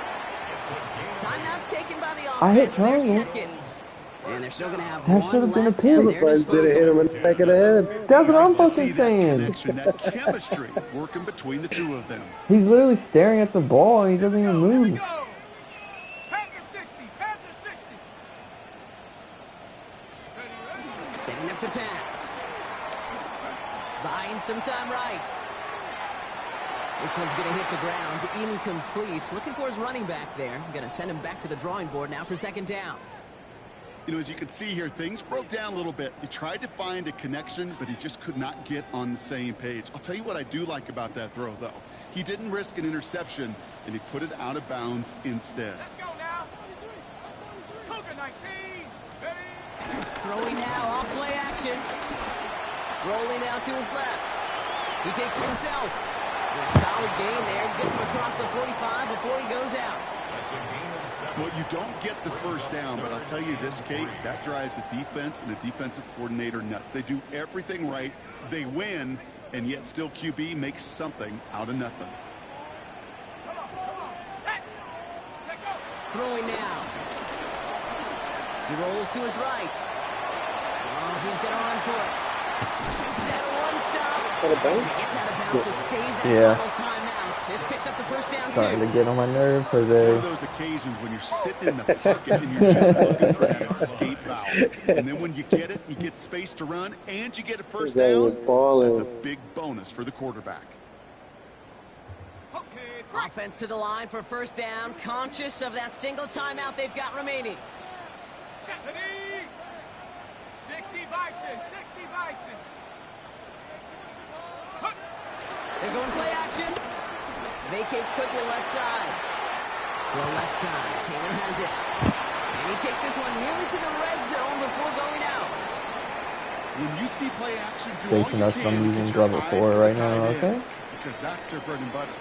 Timeout taken by the offense. I hit Their trying it. 2nd. And they're still going to have That one should have been a left pick. at their Surprised didn't hit disposal. him in the back of the head. That's what I'm Nice to see fucking that saying. connection, that chemistry working between the two of them. He's literally staring at the ball and he doesn't even Here we move. go. Panther 60, Panther 60. Setting up to pass. Buying some time right. This one's going to hit the ground. Incomplete. Looking for his running back there. Going to send him back to the drawing board now for 2nd down. You know, as you can see here, things broke down a little bit. He tried to find a connection, but he just could not get on the same page. I'll tell you what I do like about that throw, though. He didn't risk an interception, and he put it out of bounds instead. Let's go now. Cougar 19. Ready? Throwing now, off play action. Rolling out to his left. He takes it himself. A solid gain there. Gets him across the 45 before he goes out. Well, you don't get the first down, but I'll tell you this, Kate, that drives the defense and the defensive coordinator nuts. They do everything right. They win, and yet still QB makes something out of nothing. Come on. Set. Check go. Throwing now. He rolls to his right. Oh, he's going to run for it. Takes out a one-stop. Got a bounce? He gets out of bounds to save that Yeah. final timeout. This picks up the first down, Starting to too. get on my nerves, It's one of Jose. those occasions when you're sitting in the pocket and you're just looking for that escape valve. And then when you get it, you get space to run, and you get a first That was down. balling. That's a big bonus for the quarterback. Okay. Offense to the line for 1st down. Conscious of that single timeout they've got remaining. Ready? 60. They're going play action. Vacates quickly left side. Throw left side. Taylor has it. And he takes this one nearly to the red zone before going out. When you see play action, do all Jason, you that's what can I'm to using get your level eyes 4 to the right now, tight end, okay? because that's their bread and butter.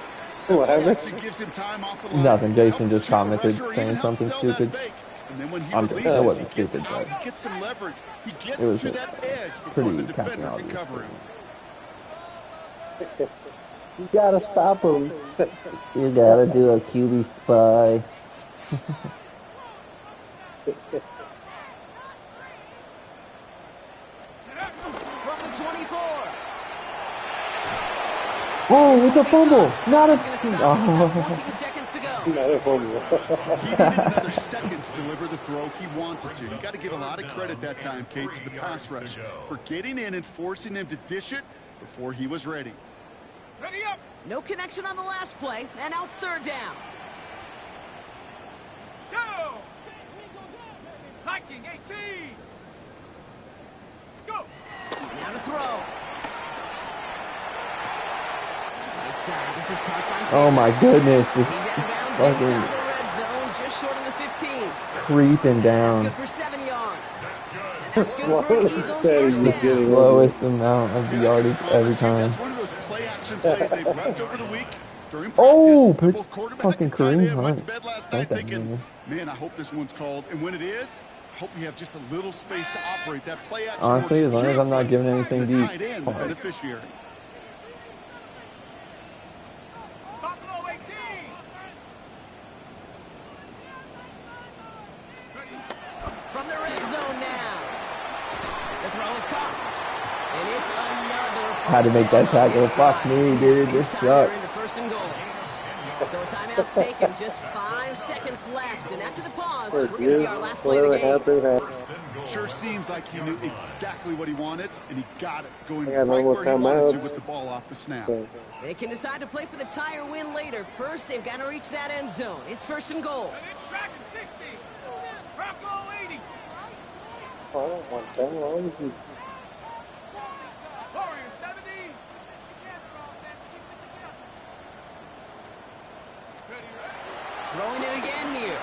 What Play happened? action gives him time off the line. Nothing. Jason Helps just chip a commented rusher or saying even helps something sell that stupid. fake. And then when he That releases, wasn't he gets stupid, out, but he gets some leverage. He gets it was to that edge before pretty the defender Captain can Obvious. cover him. You gotta stop him. You gotta do a QB spy. From the 24. Oh, it's a fumble! Not a... He's gonna stop Oh. with 14 seconds to go. Not a fumble. He needed another second to deliver the throw he wanted to. You got to give a lot of credit that time, Kate, to the pass rush for getting in and forcing him to dish it before he was ready. Ready up. No connection on the last play, and now it's third down. Go. Hiking 18. Go. Now to throw. Right side, this is caught by Oh Taylor. my goodness. He's It's out of bounds fucking inside the red zone, just short of the 15. creeping That's down. good for 7 yards. Slowly steady, just getting over. Lowest amount of yardage every time. That's one of those play action plays they've left over the week. During Oh, practice, pick both quarterback fucking and tight Kareem end went to Hunt. bed last Like night that, thinking, man, I hope this one's called. And when it is, I hope we have just a little space to operate. That play action Honestly, works as long as I'm not beautifully. giving anything The deep. tight end, the beneficiary. Buffalo 18. From the red zone now. The throw is caught. And it's another Had to make that first down on tackle. this Fuck drive. me, dude. This This time they're sucks. into first and goal. So a timeout's taken. Just 5 seconds left. And after the pause, we're going to see our last play of the Whatever game. happened. Sure seems like he knew exactly what he wanted, and he got it, going I got no right more where he wanted to timeouts. with the ball off the snap. They can decide to play for the tie or win later. First, they've got to reach that end zone. It's first and goal. Dragon 60. Bronco 80. Oh, I don't want that. Why would you? Warrior 70. Throwing it again here.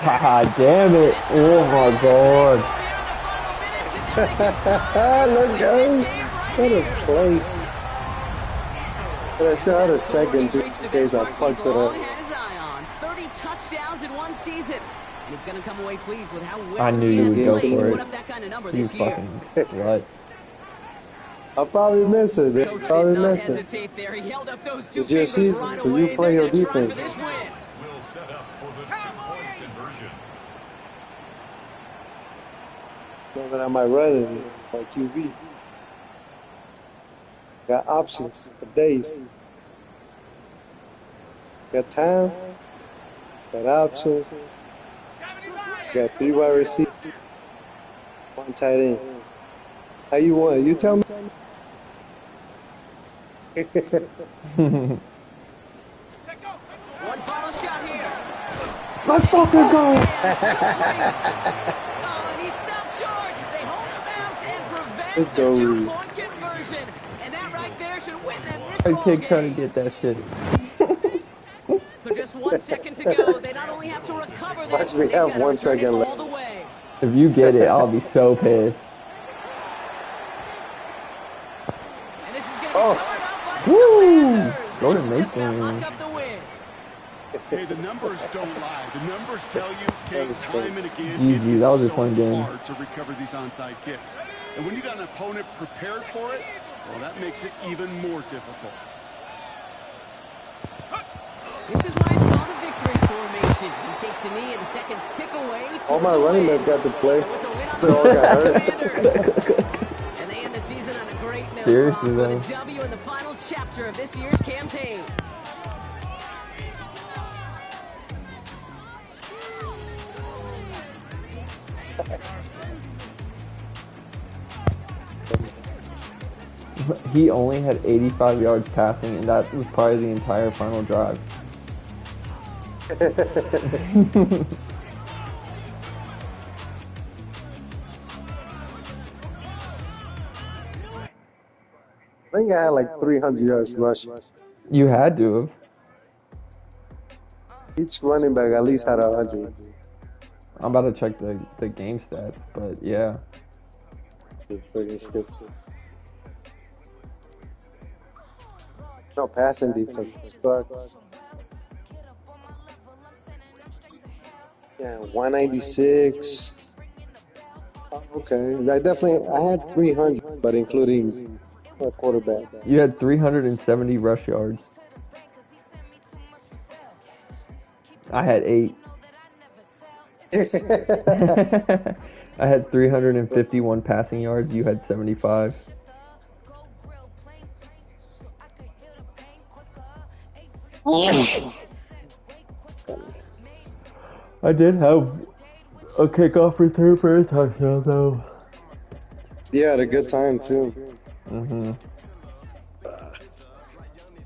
God damn it. Oh my god. Let's go. What a play. But I still had a second just in case I fucked it up. Had his eye on 30 touchdowns in one season. And he's going to come away pleased with how well I knew he you has would go played for to it. put up that kind of number You this year. fucking slut. I'll probably miss it. They'll Coach probably did not miss it. hesitate there. He held up those two It's your fingers season, right so you away. play They're your gonna try for defense. this win. Will set up for the two-point conversion. Know that I might run it like QB. Got options for days. Got time. Got options. Got 3 wide receivers. 1 tight end. How you want it? You tell me. One final shot here. Let's fucking go. Oh, and he stopped short. They hold him out and prevent Let's the go, Reed. two-point conversion. And that right there should win them this I ball take trying game. to get that shit. So just 1 second to go. They not only have to recover this, Watch me they've have got to 1 return second it left. all the way. If you get it, I'll be so pissed. And this is going to be Oh. covered up by the Woo! Commanders. Go They to should just about Mason. lock up the win. Hey, the numbers don't lie. The numbers tell you, Kate, was time and again, GG, it is that was a so fun game. hard to recover these onside kicks. And when you got an opponent prepared for it, well, that makes it even more difficult. This is why it's called a victory formation. He takes a knee and seconds tick away. All my towards a running win. backs got to play. So it's a win on So the all road got for the hurt. Commanders. And they end the season on a great note, Seriously, Brock, with though. a W in the final chapter of this year's campaign. He only had 85 yards passing, and that was probably the entire final drive. I think I had like 300 yards rushing. You had to have. Each running back at least had 100. I'm about to check the game stats, but yeah. The friggin' skips. No, passing defense sucked. Yeah, 196. Okay, I had 300, but including a quarterback. You had 370 rush yards. I had 8. I had 351 passing yards. You had 75. I did have a kickoff return for a touchdown, though. Yeah, had a good time too.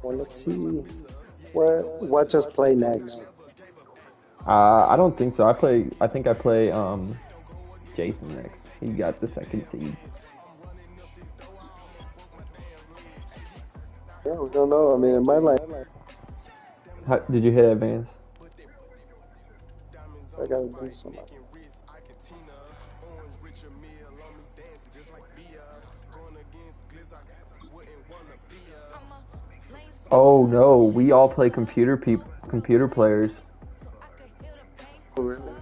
Well, let's see. What just play next? I don't think so. I think I play Jason next. He got the second seed. Yeah, we don't know. I mean, in my life, Did you hit advance? I gotta do something. Oh no, we all play computer players. Oh, really?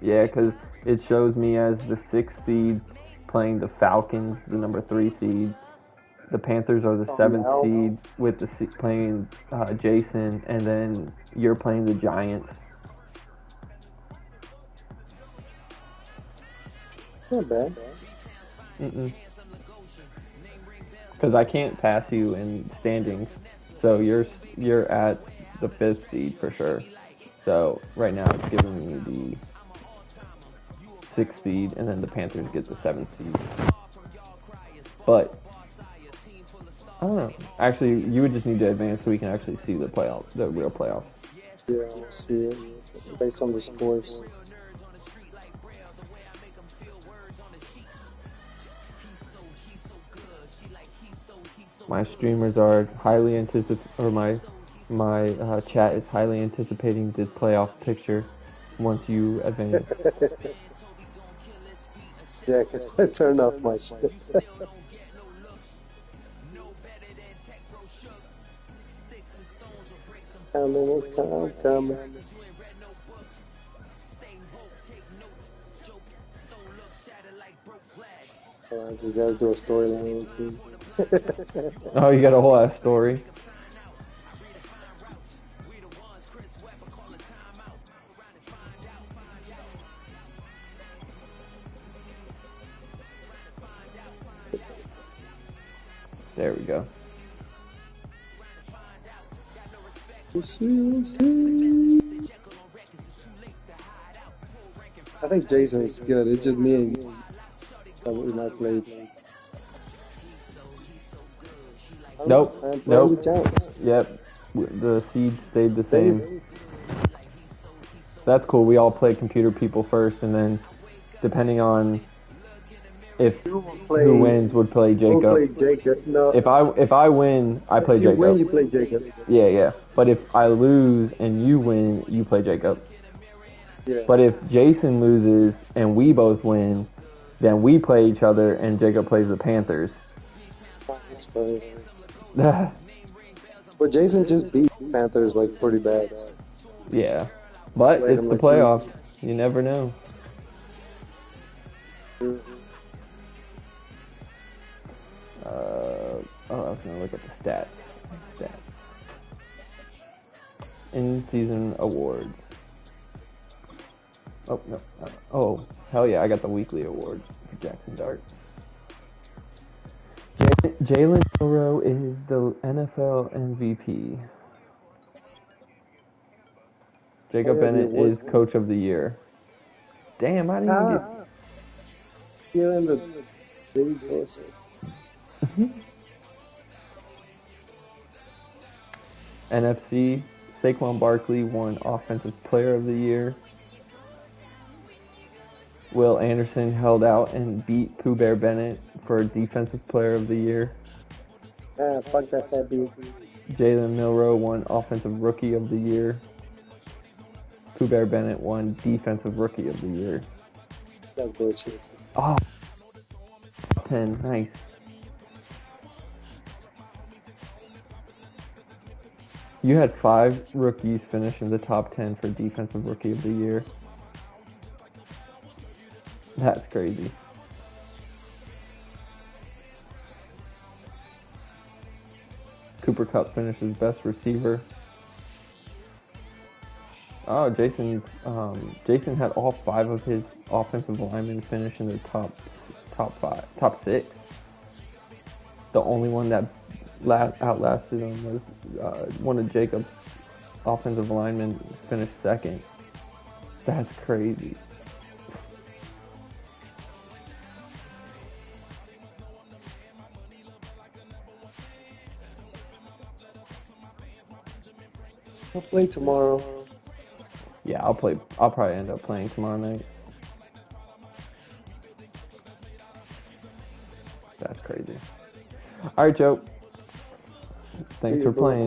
Yeah, because it shows me as the 6th seed playing the Falcons, the number 3 seed. The Panthers are the 7th seed with the playing Jason, and then you're playing the Giants. Not bad. Because I can't pass you in standings, so you're at the 5th seed for sure. So right now it's giving me the 6th seed, and then the Panthers get the 7th seed. But I don't know. Actually, you would just need to advance so we can actually see the real playoffs. Yeah, we'll see it based on the scores. My streamers are highly or my chat is highly anticipating this playoff picture once you advance. Yeah, because I turned off my shit. Coming. I just gotta do a storyline. Oh, you got a whole ass story. There we go. I think Jason's good. It's just me and you that we not played. Nope. I'm playing the Giants. Yep. The seeds stayed the same. That's cool. We all play computer people first, and then depending on who wins would play Jacob. Play Jacob. No. If I win, I play Jacob. If you win, you play Jacob. Yeah. But if I lose and you win, you play Jacob. Yeah. But if Jason loses and we both win, then we play each other and Jacob plays the Panthers. That's funny. But Jason just beat Panthers like pretty bad. Yeah. But it's the playoffs. You never know. I was going to look at the stats. In-season awards. Oh, no. Oh, hell yeah. I got the weekly award for Jackson Dart. Jalen Milroe is the NFL MVP. Jacob Bennett is Coach of the Year. Damn, I didn't even get... You're in the big person. NFC, Saquon Barkley won Offensive Player of the Year. Will Anderson held out and beat Pooh Bear Bennett for Defensive Player of the Year. Ah, fuck that fat beat. Jalen Milroe won Offensive Rookie of the Year. Kubear Bennett won Defensive Rookie of the Year. That's bullshit. Oh, 10, nice. You had 5 rookies finish in the top 10 for Defensive Rookie of the Year. That's crazy. Cooper Kupp finishes best receiver. Oh, Jason had all 5 of his offensive linemen finish in the top 6. The only one that outlasted him was one of Jacob's offensive linemen finished second. That's crazy. I'll play tomorrow. Yeah, I'll probably end up playing tomorrow night. That's crazy. All right, Joe. Thanks for playing.